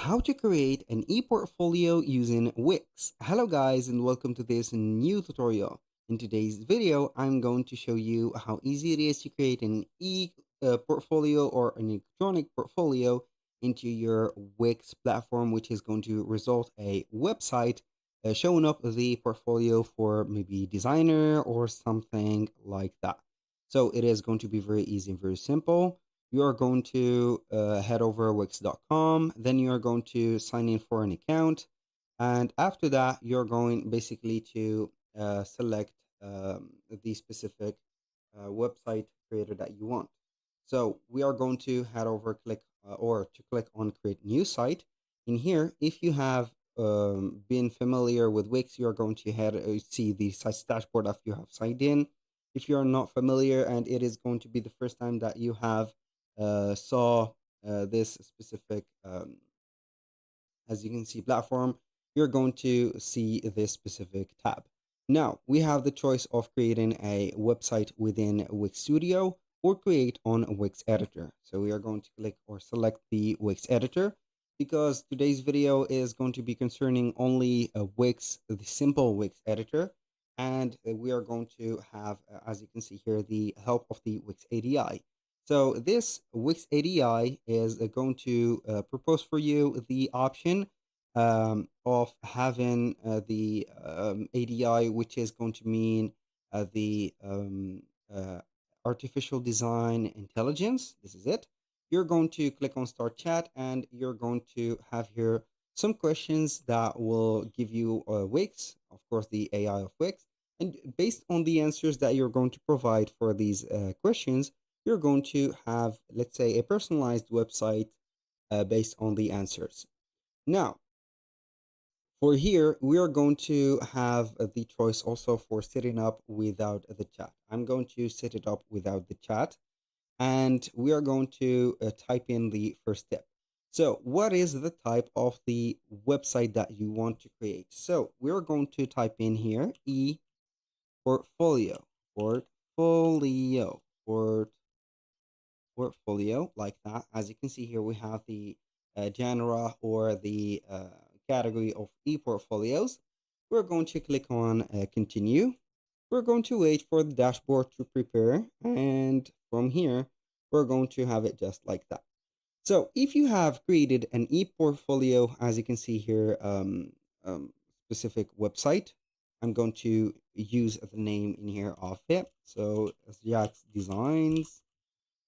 How to create an e-portfolio using Wix. Hello guys and welcome to this new tutorial. In today's video, I'm going to show you how easy it is to create an e-portfolio or an electronic portfolio into your Wix platform, which is going to result a website showing up the portfolio for maybe designer or something like that. So it is going to be very easy and very simple. You are going to head over wix.com, then you are going to sign in for an account, and after that you're going basically to select the specific website creator that you want. So we are going to head over, click or to click on create new site. In here, if you have been familiar with Wix, you are going to head see the site's dashboard after you have signed in. If you are not familiar and it is going to be the first time that you have saw this specific, as you can see, platform, you're going to see this specific tab. Now, we have the choice of creating a website within Wix Studio or create on Wix Editor. So we are going to click or select the Wix Editor because today's video is going to be concerning only Wix, the simple Wix Editor. And we are going to have, as you can see here, the help of the Wix ADI. So this Wix ADI is going to propose for you the option of having the ADI, which is going to mean the uh, artificial design intelligence. This is it. You're going to click on start chat and you're going to have here some questions that will give you Wix, of course, the AI of Wix. And based on the answers that you're going to provide for these questions, you're going to have, let's say, a personalized website based on the answers. Now, for here, we are going to have the choice also for setting up without the chat. I'm going to set it up without the chat, and we are going to type in the first step. So what is the type of the website that you want to create? So we're going to type in here portfolio, portfolio, portfolio, like that. As you can see here, we have the genre or the category of e-portfolios. We're going to click on continue. We're going to wait for the dashboard to prepare, and from here, we're going to have it just like that. So if you have created an e-portfolio, as you can see here, specific website, I'm going to use the name in here of it. So Jax Designs.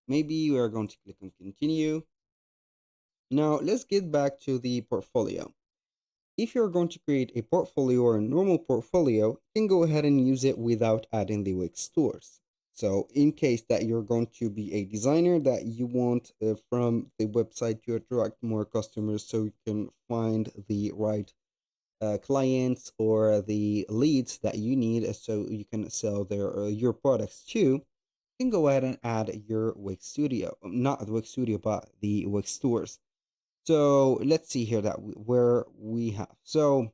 Maybe we are going to click on continue. Now let's get back to the portfolio. If you're going to create a portfolio or a normal portfolio, you can go ahead and use it without adding the Wix stores. So in case that you're going to be a designer that you want from the website to attract more customers so you can find the right clients or the leads that you need so you can sell your products to, you can go ahead and add your Wix Studio, not the Wix Studio, but the Wix stores. So let's see here that where we have. So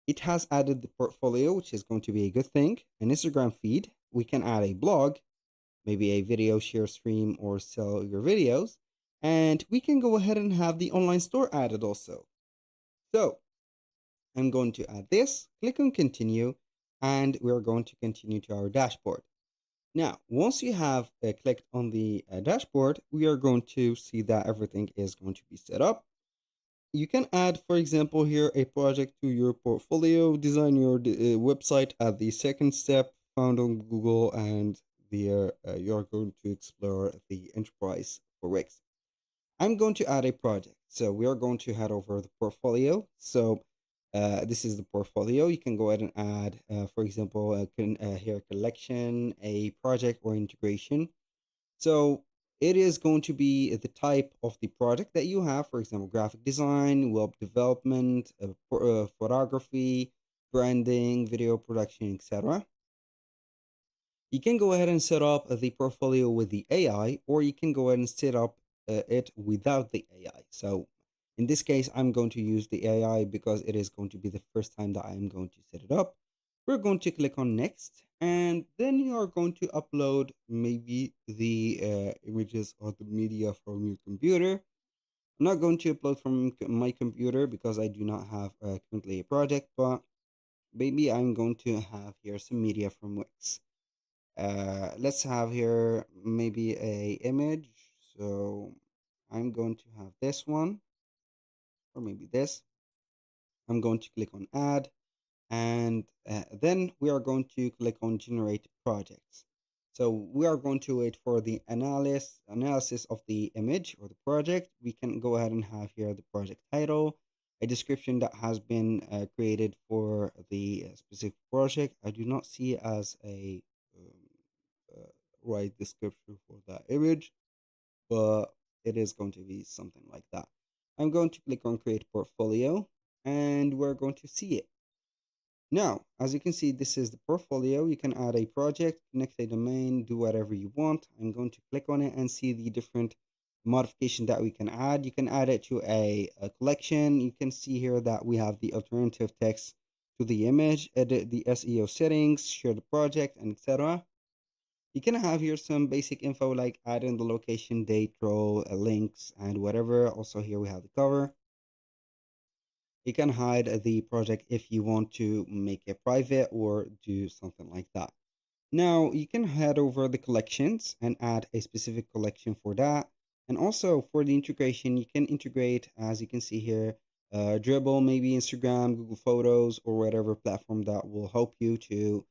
it has added the portfolio, which is going to be a good thing. An Instagram feed. We can add a blog, maybe a video share stream or sell your videos. And we can go ahead and have the online store added also. So I'm going to add this, click on continue, and we're going to continue to our dashboard. Now, once you have clicked on the dashboard, we are going to see that everything is going to be set up. You can add, for example, here a project to your portfolio, design your website at the second step found on Google, and there you're going to explore the enterprise for Wix. I'm going to add a project. So we are going to head over the portfolio. So this is the portfolio. You can go ahead and add, for example, a hair collection, a project or integration. So it is going to be the type of the project that you have, for example, graphic design, web development, photography, branding, video production, etc. You can go ahead and set up the portfolio with the AI, or you can go ahead and set up it without the AI. So in this case, I'm going to use the AI because it is going to be the first time that I'm going to set it up. We're going to click on next, and then you are going to upload maybe the images or the media from your computer. I'm not going to upload from my computer because I do not have currently a project, but maybe I'm going to have here some media from Wix. Let's have here maybe a image. So I'm going to have this one, or maybe this. I'm going to click on add, and then we are going to click on generate projects. So we are going to wait for the analysis of the image or the project. We can go ahead and have here the project title, a description that has been created for the specific project. I do not see as a right description for that image, but it is going to be something like that. I'm going to click on create portfolio, and we're going to see it. Now, as you can see, this is the portfolio. You can add a project, connect a domain, do whatever you want. I'm going to click on it and see the different modification that we can add. You can add it to a collection. You can see here that we have the alternative text to the image, edit the SEO settings, share the project, and etc. You can have here some basic info like add in the location, date, role, links, and whatever. Also here we have the cover. You can hide the project if you want to make it private or do something like that. Now you can head over the collections and add a specific collection for that. And also for the integration, you can integrate, as you can see here, Dribble, maybe Instagram, Google Photos, or whatever platform that will help you to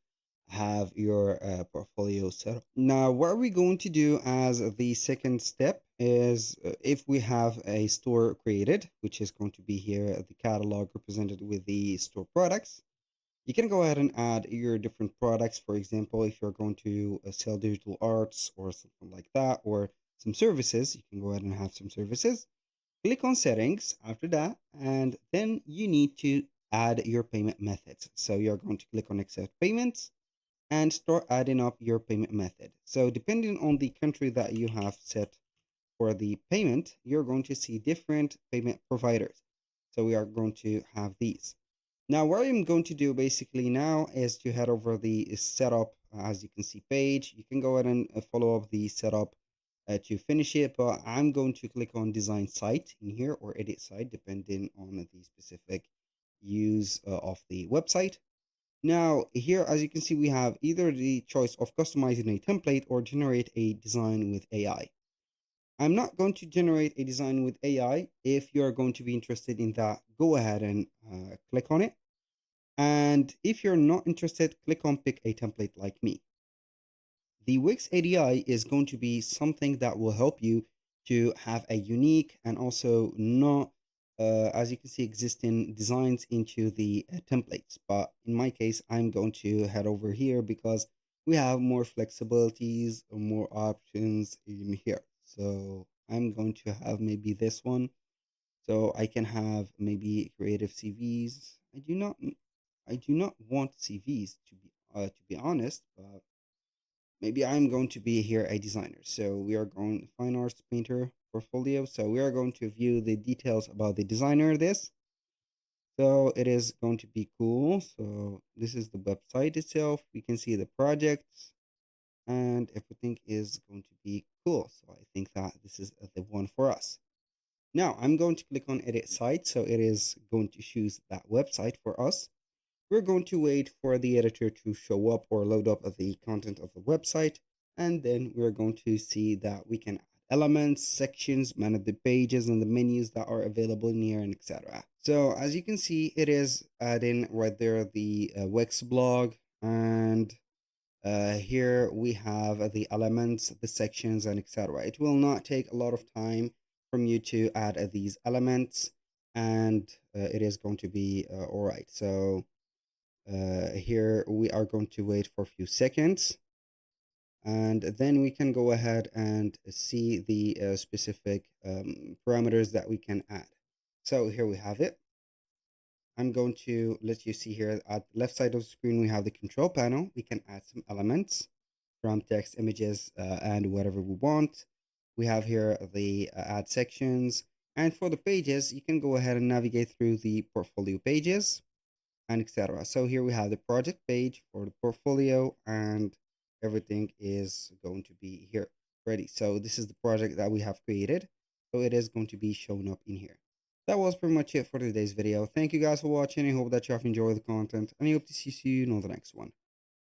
have your portfolio set up. Now, what are we going to do as the second step is if we have a store created, which is going to be here the catalog represented with the store products, you can go ahead and add your different products. For example, if you're going to sell digital arts or something like that, or some services, you can go ahead and have some services. Click on settings after that, and then you need to add your payment methods. So you're going to click on accept payments and start adding up your payment method. So depending on the country that you have set for the payment, you're going to see different payment providers. So we are going to have these. Now, what I'm going to do basically now is to head over the setup, as you can see, page. You can go ahead and follow up the setup to finish it, but I'm going to click on design site in here or edit site, depending on the specific use of the website. Now, here, as you can see, we have either the choice of customizing a template or generate a design with AI. I'm not going to generate a design with AI. If you're going to be interested in that, go ahead and click on it. And if you're not interested, click on pick a template like me. The Wix ADI is going to be something that will help you to have a unique and also not, as you can see, existing designs into the templates. But in my case, I'm going to head over here because we have more flexibilities, more options in here. So I'm going to have maybe this one. So I can have maybe creative CVs. I do not want CVs to be honest, but maybe I'm going to be here a designer. So we are going fine arts painter portfolio. So we are going to view the details about the designer this. So it is going to be cool. So this is the website itself. We can see the projects and everything is going to be cool. So I think that this is the one for us. Now I'm going to click on edit site. So it is going to choose that website for us. We're going to wait for the editor to show up or load up the content of the website. And then we're going to see that we can add elements, sections, manage the pages and the menus that are available in here, and etc. So as you can see, it is adding right there the Wix blog, and here we have the elements, the sections, and etc. It will not take a lot of time from you to add these elements, and it is going to be all right. So here we are going to wait for a few seconds, and then we can go ahead and see the specific parameters that we can add. So here we have it. I'm going to let you see here at the left side of the screen, we have the control panel. We can add some elements from text, images, and whatever we want. We have here the add sections. And for the pages, you can go ahead and navigate through the portfolio pages and etc. So here we have the project page for the portfolio, and everything is going to be here ready. So this is the project that we have created. So it is going to be showing up in here. That was pretty much it for today's video. Thank you guys for watching. I hope that you have enjoyed the content, and I hope to see you on the next one.